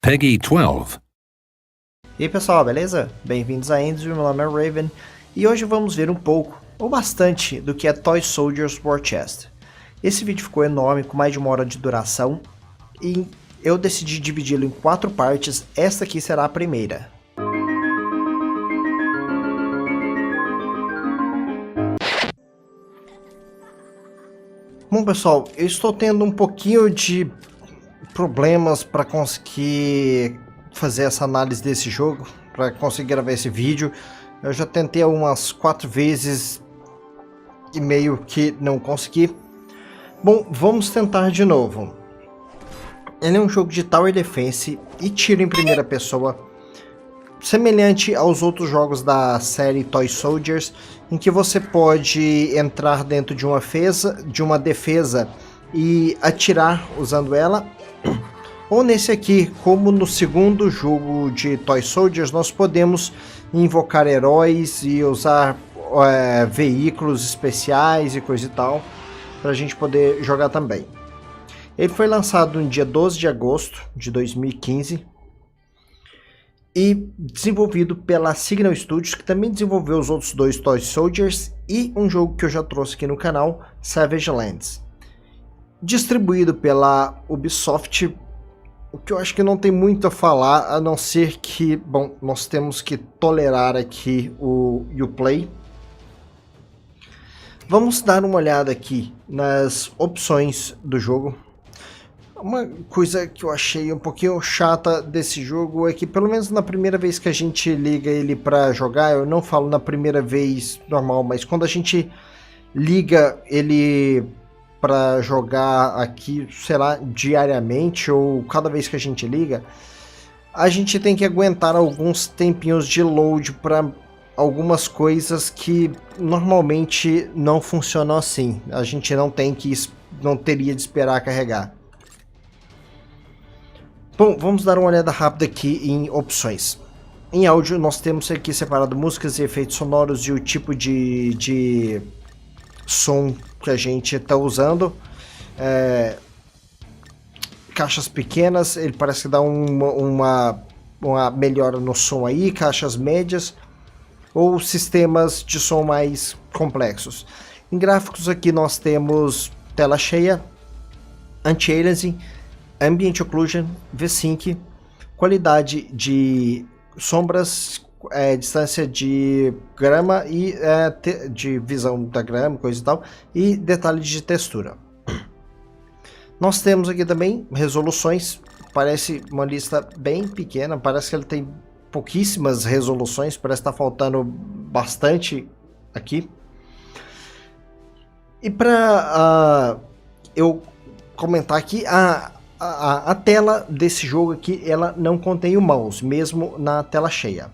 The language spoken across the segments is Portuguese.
Peggy 12. E aí pessoal, beleza? Bem-vindos a Endzone, meu nome é Raven e hoje vamos ver um pouco, ou bastante, do que é Toy Soldiers War Chest. Esse vídeo ficou enorme, com mais de 1 hora de duração, e eu decidi dividi-lo em 4 partes, esta aqui será a primeira. Bom pessoal, eu estou tendo um pouquinho de problemas para conseguir fazer essa análise desse jogo, para conseguir gravar esse vídeo. Eu já tentei umas 4 vezes e meio que não consegui. Bom, vamos tentar de novo. Ele é um jogo de Tower Defense e tiro em primeira pessoa, semelhante aos outros jogos da série Toy Soldiers, em que você pode entrar dentro de uma defesa e atirar usando ela. Ou nesse aqui, como no segundo jogo de Toy Soldiers, nós podemos invocar heróis e usar veículos especiais e coisa e tal, para a gente poder jogar também. Ele foi lançado no dia 12 de agosto de 2015 e desenvolvido pela Signal Studios, que também desenvolveu os outros 2 Toy Soldiers e um jogo que eu já trouxe aqui no canal, Savage Lands. Distribuído pela Ubisoft, o que eu acho que não tem muito a falar, a não ser que, bom, nós temos que tolerar aqui o Uplay. Vamos dar uma olhada aqui nas opções do jogo. Uma coisa que eu achei um pouquinho chata desse jogo é que, pelo menos na primeira vez que a gente liga ele para jogar, eu não falo na primeira vez normal, mas quando a gente liga ele para jogar aqui, sei lá, diariamente ou cada vez que a gente liga, a gente tem que aguentar alguns tempinhos de load para algumas coisas que normalmente não funcionam assim. A gente não teria de esperar carregar. Bom, vamos dar uma olhada rápida aqui em opções. Em áudio nós temos aqui separado músicas e efeitos sonoros e o tipo de som que a gente está usando. Caixas pequenas, ele parece que dá uma melhora no som aí, caixas médias ou sistemas de som mais complexos. Em gráficos aqui nós temos tela cheia, anti-aliasing, ambient occlusion, V-Sync, qualidade de sombras, distância de grama e de visão da grama, coisa e tal, e detalhe de textura. Nós temos aqui também resoluções, parece uma lista bem pequena, parece que ele tem pouquíssimas resoluções, parece estar faltando bastante aqui. E para eu comentar aqui, a tela desse jogo aqui, ela não contém o mouse, mesmo na tela cheia.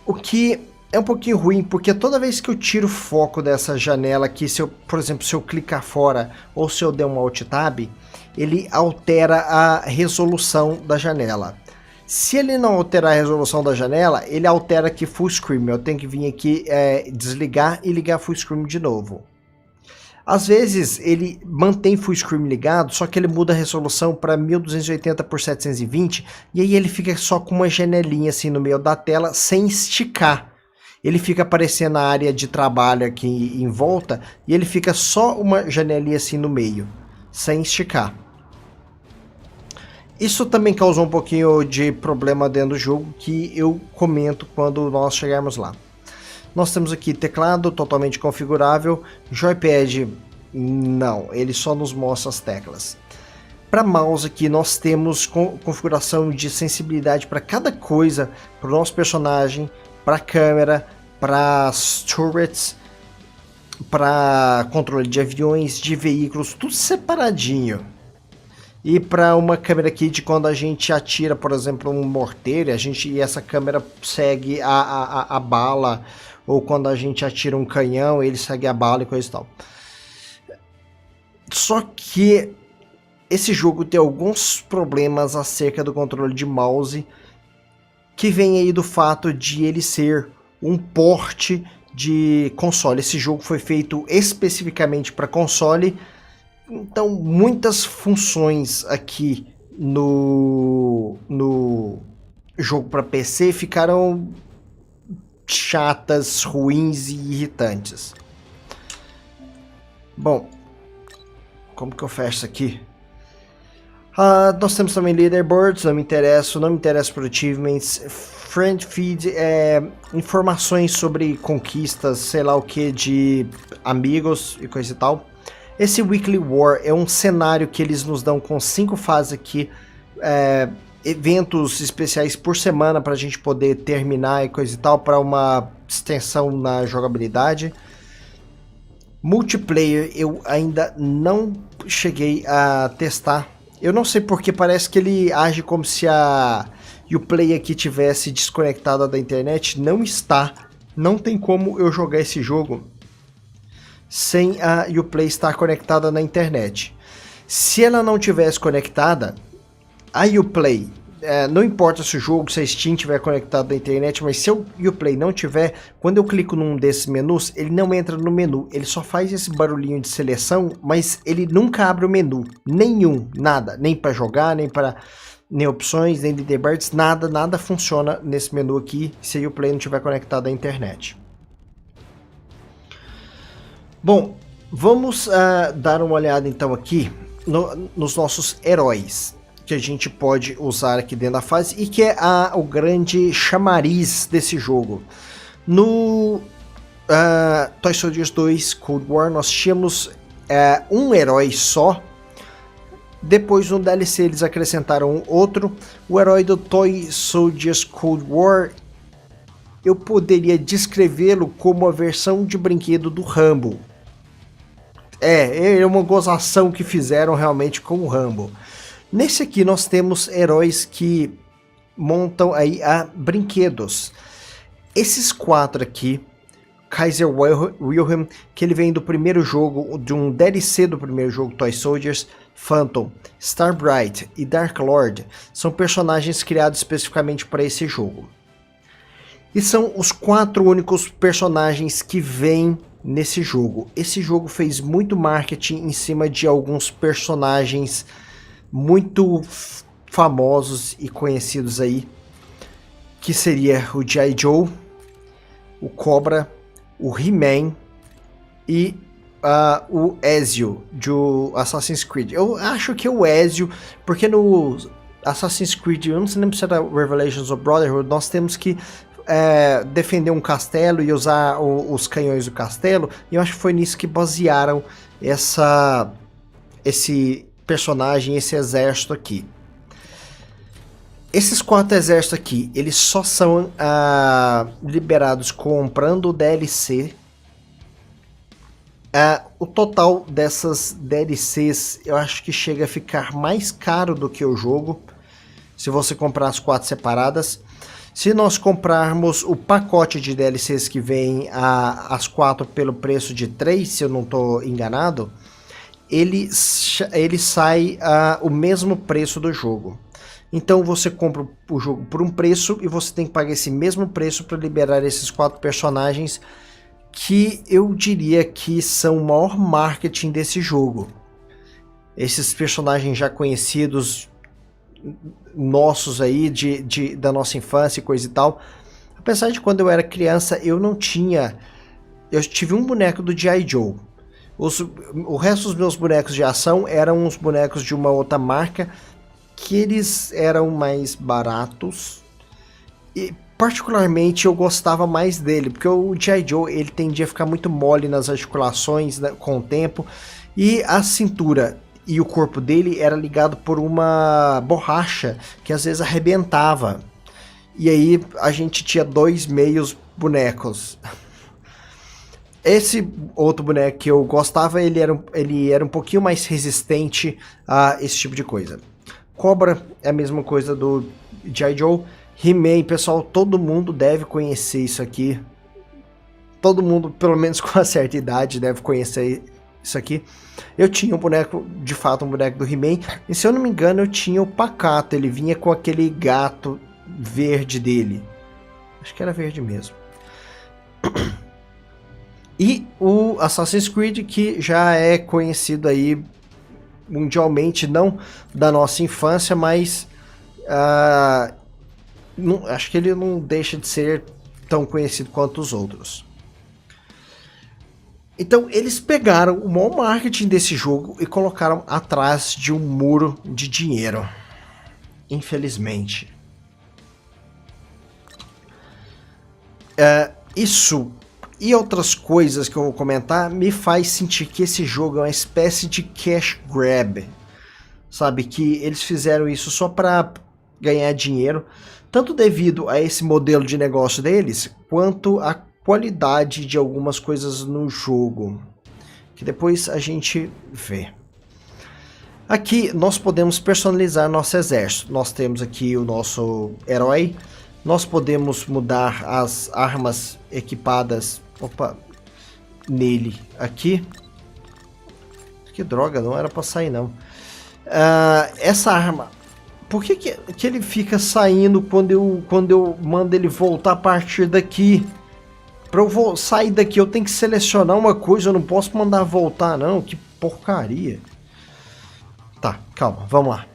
O que é um pouquinho ruim, porque toda vez que eu tiro o foco dessa janela aqui, por exemplo, se eu clicar fora ou se eu der um Alt Tab, ele altera a resolução da janela. Se ele não alterar a resolução da janela, ele altera aqui Full Screen. Eu tenho que vir aqui desligar e ligar Full Screen de novo. Às vezes ele mantém Full Screen ligado, só que ele muda a resolução para 1280 por 720 e aí ele fica só com uma janelinha assim no meio da tela sem esticar. Ele fica aparecendo a área de trabalho aqui em volta e ele fica só uma janelinha assim no meio, sem esticar. Isso também causou um pouquinho de problema dentro do jogo, que eu comento quando nós chegarmos lá. Nós temos aqui teclado totalmente configurável, joypad não, ele só nos mostra as teclas. Para mouse aqui nós temos configuração de sensibilidade para cada coisa, para o nosso personagem, para a câmera, para as turrets, para controle de aviões, de veículos, tudo separadinho. E para uma câmera aqui de quando a gente atira, por exemplo, um morteiro, e essa câmera segue a bala, ou quando a gente atira um canhão, ele segue a bala e coisa e tal. Só que esse jogo tem alguns problemas acerca do controle de mouse, que vem aí do fato de ele ser um porte de console. Esse jogo foi feito especificamente para console, então muitas funções aqui no jogo para PC ficaram chatas, ruins e irritantes. Bom, como que eu fecho isso aqui? Nós temos também leaderboards, não me interessa por achievements, friend feed, informações sobre conquistas, sei lá o que, de amigos e coisa e tal. Esse Weekly War é um cenário que eles nos dão com 5 fases aqui, eventos especiais por semana para a gente poder terminar e coisa e tal, para uma extensão na jogabilidade. Multiplayer eu ainda não cheguei a testar. Eu não sei porque parece que ele age como se a Uplay aqui tivesse desconectada da internet. Não está. Não tem como eu jogar esse jogo sem a Uplay estar conectada na internet. Se ela não tivesse conectada, a Uplay, não importa se o jogo, se a Steam estiver conectado na internet, mas se o Uplay não tiver, quando eu clico num desses menus, ele não entra no menu, ele só faz esse barulhinho de seleção, mas ele nunca abre o menu, nenhum, nada, nem para jogar, nem opções, nem leaderboards, nada funciona nesse menu aqui, se o Uplay não estiver conectado à internet. Bom, vamos dar uma olhada então aqui nos nossos heróis que a gente pode usar aqui dentro da fase e que é o grande chamariz desse jogo. No Toy Soldiers 2 Cold War nós tínhamos um herói só. Depois no DLC eles acrescentaram outro. O herói do Toy Soldiers Cold War, eu poderia descrevê-lo como a versão de brinquedo do Rambo. É uma gozação que fizeram realmente com o Rambo. Nesse aqui nós temos heróis que montam aí brinquedos. Esses 4 aqui, Kaiser Wilhelm, que ele vem do primeiro jogo, de um DLC do primeiro jogo Toy Soldiers, Phantom, Starbright e Dark Lord, são personagens criados especificamente para esse jogo. E são os 4 únicos personagens que vêm nesse jogo. Esse jogo fez muito marketing em cima de alguns personagens muito famosos e conhecidos aí, que seria o G.I. Joe, o Cobra, o He-Man e o Ezio do Assassin's Creed. Eu acho que é o Ezio, porque no Assassin's Creed, eu não sei se era Revelations of Brotherhood, nós temos que defender um castelo e usar os canhões do castelo, e eu acho que foi nisso que basearam esse personagem, esse exército aqui. Esses 4 exércitos aqui, eles só são liberados comprando o DLC. O total dessas DLCs eu acho que chega a ficar mais caro do que o jogo, se você comprar as 4 separadas. Se nós comprarmos o pacote de DLCs que vem as 4 pelo preço de 3, se eu não estou enganado, ele sai o mesmo preço do jogo. Então você compra o jogo por um preço e você tem que pagar esse mesmo preço para liberar esses 4 personagens, que eu diria que são o maior marketing desse jogo. Esses personagens já conhecidos nossos aí, da nossa infância e coisa e tal. Apesar de quando eu era criança eu não tinha... Eu tive um boneco do G.I. Joe. O resto dos meus bonecos de ação eram uns bonecos de uma outra marca, que eles eram mais baratos. E particularmente eu gostava mais dele, porque o G.I. Joe ele tendia a ficar muito mole nas articulações, né, com o tempo. E a cintura e o corpo dele era ligado por uma borracha que às vezes arrebentava. E aí a gente tinha 2 meios bonecos. Esse outro boneco que eu gostava, ele era um pouquinho mais resistente a esse tipo de coisa. Cobra é a mesma coisa do G.I. Joe. He-Man, pessoal, todo mundo deve conhecer isso aqui. Todo mundo, pelo menos com uma certa idade, deve conhecer isso aqui. Eu tinha um boneco, de fato, um boneco do He-Man. E se eu não me engano, eu tinha o Pacato. Ele vinha com aquele gato verde dele. Acho que era verde mesmo. E o Assassin's Creed, que já é conhecido aí mundialmente, não da nossa infância, mas acho que ele não deixa de ser tão conhecido quanto os outros. Então eles pegaram o maior marketing desse jogo e colocaram atrás de um muro de dinheiro. Infelizmente. Isso e outras coisas que eu vou comentar me faz sentir que esse jogo é uma espécie de cash grab. Sabe, que eles fizeram isso só para ganhar dinheiro, tanto devido a esse modelo de negócio deles, quanto a qualidade de algumas coisas no jogo, que depois a gente vê. Aqui nós podemos personalizar nosso exército. Nós temos aqui o nosso herói. Nós podemos mudar as armas equipadas nele aqui. Que droga, não era para sair não. Essa arma, por que ele fica saindo quando eu mando ele voltar a partir daqui? Para eu sair daqui eu tenho que selecionar uma coisa, eu não posso mandar voltar não, que porcaria. Tá, calma, vamos lá.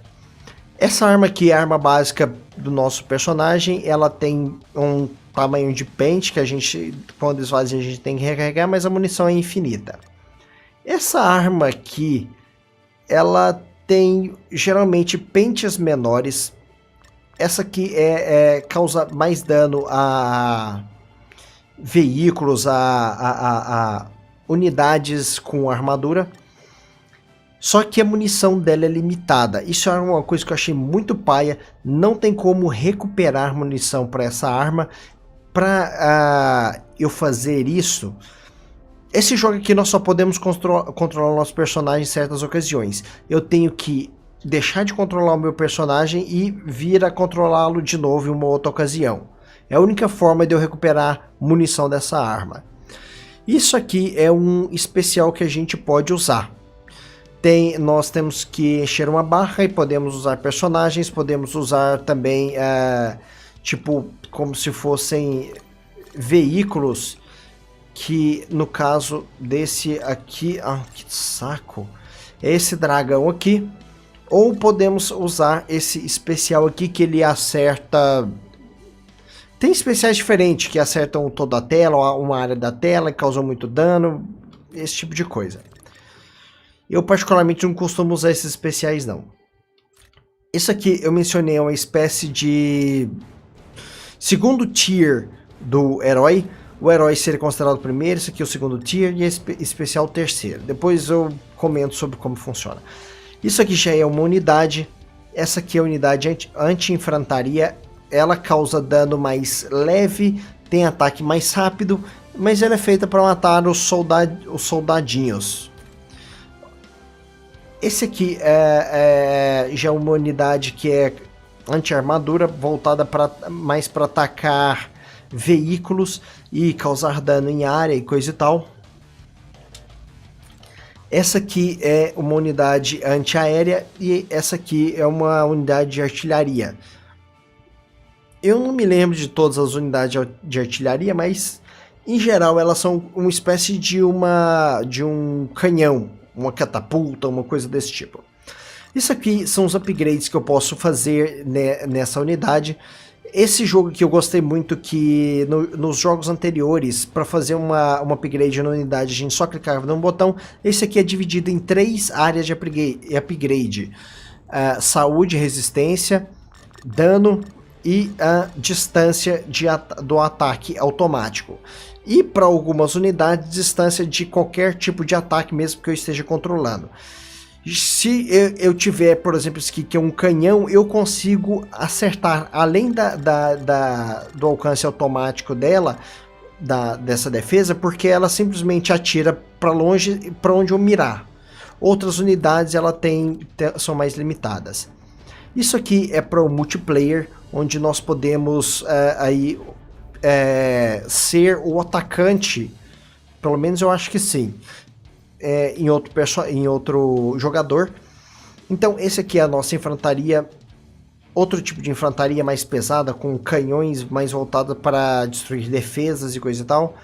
Essa arma aqui é a arma básica do nosso personagem, ela tem um tamanho de pente que a gente, quando esvazia, a gente tem que recarregar, mas a munição é infinita. Essa arma aqui, ela tem geralmente pentes menores. Essa aqui causa mais dano a veículos, a unidades com armadura. Só que a munição dela é limitada. Isso é uma coisa que eu achei muito paia. Não tem como recuperar munição para essa arma. Para eu fazer isso, esse jogo aqui nós só podemos controlar o nosso personagem em certas ocasiões. Eu tenho que deixar de controlar o meu personagem e vir a controlá-lo de novo em uma outra ocasião. É a única forma de eu recuperar munição dessa arma. Isso aqui é um especial que a gente pode usar. Nós temos que encher uma barra e podemos usar personagens, podemos usar também, tipo, como se fossem veículos, que no caso desse aqui, que saco, é esse dragão aqui, ou podemos usar esse especial aqui que ele acerta, tem especiais diferentes que acertam toda a tela, uma área da tela e causam muito dano, esse tipo de coisa. Eu particularmente não costumo usar esses especiais não. Isso aqui eu mencionei, é uma espécie de segundo tier do herói. O herói seria considerado o primeiro, esse aqui é o segundo tier e esse especial o terceiro. Depois eu comento sobre como funciona. Isso aqui já é uma unidade. Essa aqui é a unidade anti-infantaria. Ela causa dano mais leve, tem ataque mais rápido, mas ela é feita para matar os soldadinhos. Esse aqui já é uma unidade que é anti-armadura, voltada mais para atacar veículos e causar dano em área e coisa e tal. Essa aqui é uma unidade anti-aérea e essa aqui é uma unidade de artilharia. Eu não me lembro de todas as unidades de artilharia, mas em geral elas são uma espécie de um canhão, uma catapulta, uma coisa desse tipo. Isso aqui são os upgrades que eu posso fazer nessa unidade. Esse jogo que eu gostei muito, que nos jogos anteriores, para fazer uma upgrade na unidade, a gente só clicava num botão. Esse aqui é dividido em 3 áreas de upgrade. Saúde, resistência, dano e a distância do ataque automático. E para algumas unidades, distância de qualquer tipo de ataque, mesmo que eu esteja controlando. Se eu tiver, por exemplo, esse aqui que é um canhão, eu consigo acertar, além do alcance automático dela, dessa defesa, porque ela simplesmente atira para longe, para onde eu mirar. Outras unidades são mais limitadas. Isso aqui é para o multiplayer, onde nós podemos ser o atacante, pelo menos eu acho que sim, em outro jogador. Então esse aqui é a nossa infantaria, outro tipo de infantaria mais pesada, com canhões mais voltados para destruir defesas e coisa e tal.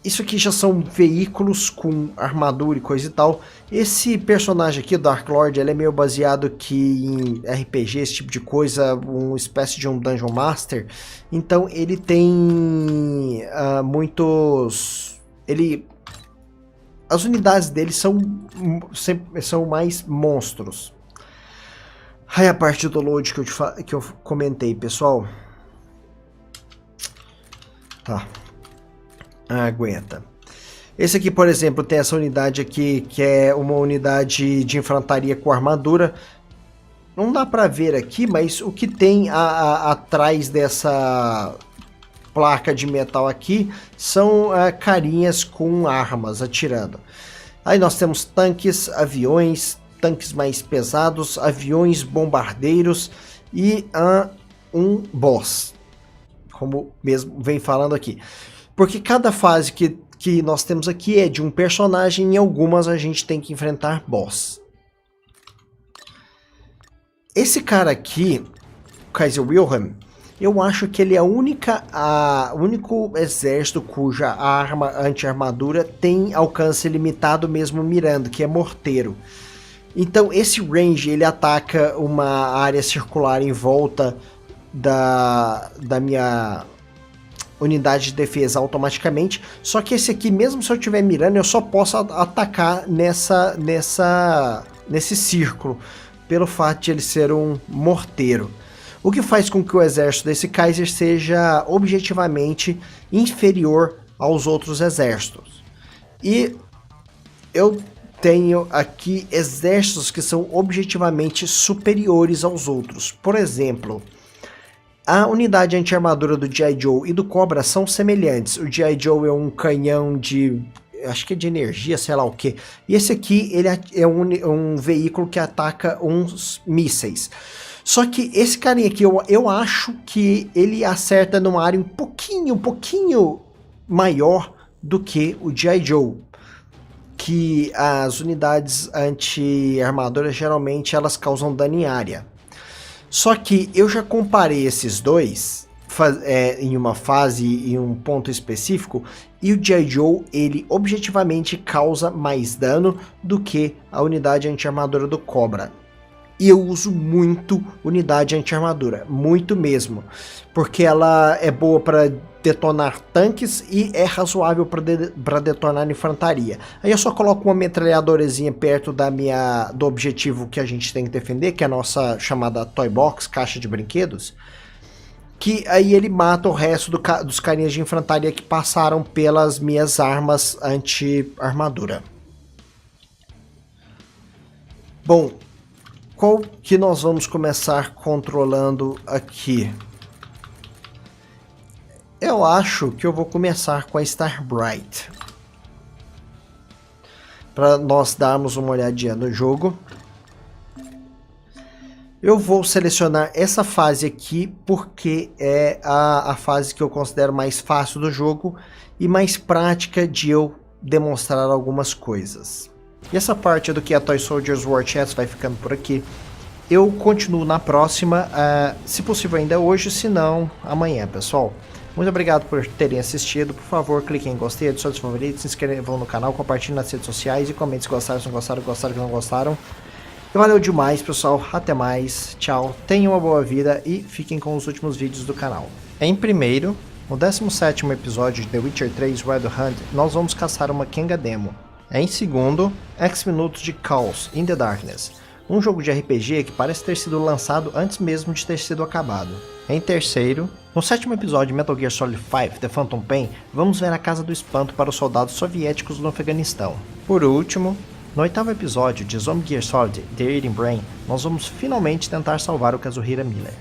Isso aqui já são veículos com armadura e coisa e tal. Esse personagem aqui, o Dark Lord, ele é meio baseado que em RPG, esse tipo de coisa, uma espécie de um Dungeon Master. Então ele tem muitos... As unidades dele são mais monstros. Aí a parte do load que eu comentei, pessoal. Tá. Aguenta. Esse aqui, por exemplo, tem essa unidade aqui, que é uma unidade de infantaria com armadura. Não dá pra ver aqui, mas o que tem atrás dessa placa de metal aqui são carinhas com armas atirando. Aí nós temos tanques, aviões, tanques mais pesados, aviões bombardeiros e um boss, como mesmo vem falando aqui. Porque cada fase que nós temos aqui é de um personagem e algumas a gente tem que enfrentar boss. Esse cara aqui, o Kaiser Wilhelm, eu acho que ele é o único exército cuja arma anti-armadura tem alcance limitado mesmo mirando, que é morteiro. Então esse range ele ataca uma área circular em volta da minha unidade de defesa automaticamente, só que esse aqui, mesmo se eu estiver mirando, eu só posso atacar nesse círculo, pelo fato de ele ser um morteiro. O que faz com que o exército desse Kaiser seja objetivamente inferior aos outros exércitos. E eu tenho aqui exércitos que são objetivamente superiores aos outros. Por exemplo, a unidade anti-armadura do G.I. Joe e do Cobra são semelhantes. O G.I. Joe é um canhão de... acho que é de energia, sei lá o que. E esse aqui ele é um veículo que ataca uns mísseis. Só que esse carinha aqui, eu acho que ele acerta numa área um pouquinho maior do que o G.I. Joe. Que as unidades anti-armadura geralmente elas causam dano em área. Só que eu já comparei esses dois em uma fase, em um ponto específico, e o G.I. Joe, ele objetivamente causa mais dano do que a unidade anti-armadura do Cobra. E eu uso muito unidade anti-armadura, muito mesmo, porque ela é boa para detonar tanques e é razoável para detonar infantaria. Aí eu só coloco uma metralhadorazinha perto do objetivo que a gente tem que defender, que é a nossa chamada Toy Box, caixa de brinquedos, que aí ele mata o resto dos carinhas de infantaria que passaram pelas minhas armas anti-armadura. Bom, qual que nós vamos começar controlando aqui? Eu acho que eu vou começar com a Starbright. Para nós darmos uma olhadinha no jogo. Eu vou selecionar essa fase aqui porque é a fase que eu considero mais fácil do jogo e mais prática de eu demonstrar algumas coisas. E essa parte do que é Toy Soldiers War Chats vai ficando por aqui. Eu continuo na próxima, se possível ainda hoje, se não amanhã, pessoal. Muito obrigado por terem assistido. Por favor, cliquem em gostei, adicione os favoritos, se inscrevam no canal, compartilhem nas redes sociais e comentem se gostaram, se não gostaram, gostaram, se não gostaram. E valeu demais, pessoal. Até mais. Tchau. Tenham uma boa vida e fiquem com os últimos vídeos do canal. Em primeiro, no 17º episódio de The Witcher 3 Wild Hunt, nós vamos caçar uma Kenga Demo. Em segundo, X minutos de Chaos in the Darkness, um jogo de RPG que parece ter sido lançado antes mesmo de ter sido acabado. Em terceiro, no 7º episódio de Metal Gear Solid 5 The Phantom Pain, vamos ver a Casa do Espanto para os soldados soviéticos no Afeganistão. Por último, no 8º episódio de Zombie Gear Solid The Eating Brain, nós vamos finalmente tentar salvar o Kazuhira Miller.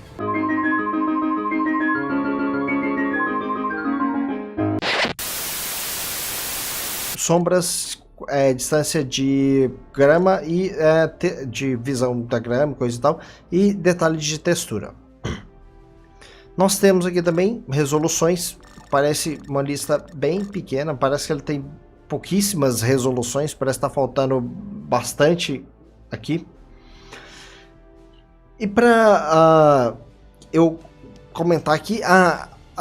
Sombras, distância de grama e de visão da grama, coisa e tal, e detalhes de textura. Nós temos aqui também resoluções, parece uma lista bem pequena, parece que ele tem pouquíssimas resoluções, parece que está faltando bastante aqui. E para eu comentar aqui,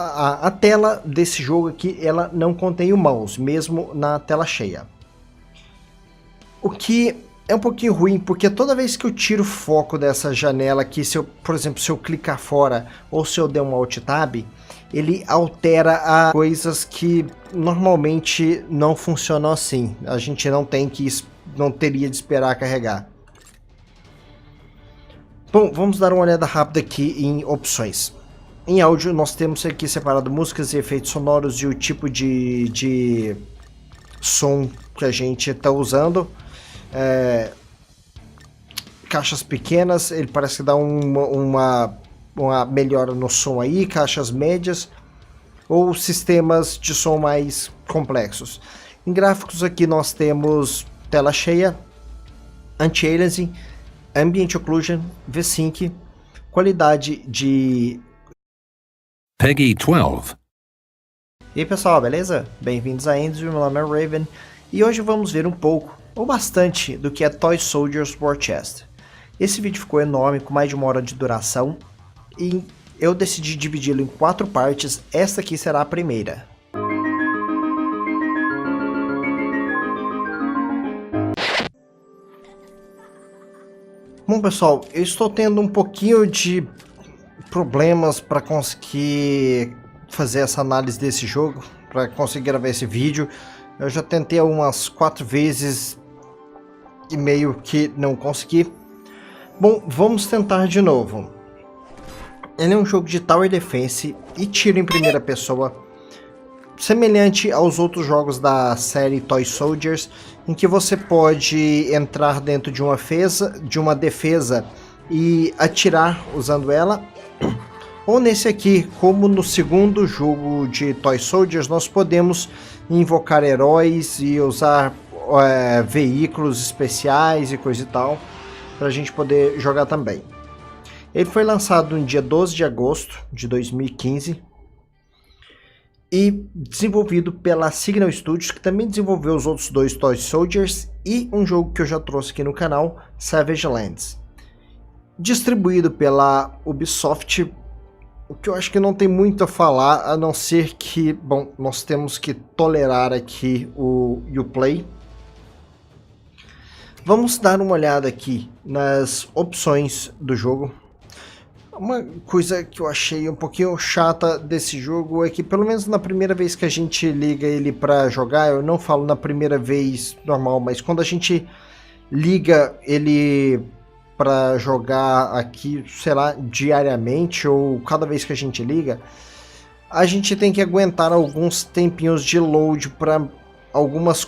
A tela desse jogo aqui, ela não contém o mouse, mesmo na tela cheia. O que é um pouquinho ruim, porque toda vez que eu tiro o foco dessa janela aqui, se eu, por exemplo, se eu clicar fora ou se eu der um Alt Tab, ele altera coisas que normalmente não funcionam assim. A gente não teria de esperar carregar. Bom, vamos dar uma olhada rápida aqui em opções. Em áudio, nós temos aqui separado músicas e efeitos sonoros e o tipo de som que a gente está usando. Caixas pequenas, ele parece que dá uma melhora no som aí, caixas médias ou sistemas de som mais complexos. Em gráficos aqui nós temos tela cheia, anti-aliasing, ambient occlusion, V-Sync, qualidade de PEGI 12. E aí pessoal, beleza? Bem-vindos a Endzone, meu nome é Raven e hoje vamos ver um pouco, ou bastante, do que é Toy Soldiers War Chest. Esse vídeo ficou enorme, com mais de 1 hora de duração, e eu decidi dividi-lo em 4 partes, esta aqui será a primeira. Bom pessoal, eu estou tendo um pouquinho de problemas para conseguir fazer essa análise desse jogo, para conseguir gravar esse vídeo. Eu já tentei umas 4 vezes e meio que não consegui. Bom, vamos tentar de novo. Ele é um jogo de Tower Defense e tiro em primeira pessoa, semelhante aos outros jogos da série Toy Soldiers, em que você pode entrar dentro de uma defesa e atirar usando ela. Ou nesse aqui, como no segundo jogo de Toy Soldiers, nós podemos invocar heróis e usar veículos especiais e coisa e tal, para a gente poder jogar também. Ele foi lançado no dia 12 de agosto de 2015 e desenvolvido pela Signal Studios, que também desenvolveu os outros 2 Toy Soldiers e um jogo que eu já trouxe aqui no canal, Savage Lands. Distribuído pela Ubisoft, o que eu acho que não tem muito a falar, a não ser que, bom, nós temos que tolerar aqui o Uplay. Vamos dar uma olhada aqui nas opções do jogo. Uma coisa que eu achei um pouquinho chata desse jogo é que, pelo menos na primeira vez que a gente liga ele para jogar, eu não falo na primeira vez normal, mas quando a gente liga ele para jogar aqui, sei lá, diariamente ou cada vez que a gente liga, a gente tem que aguentar alguns tempinhos de load para algumas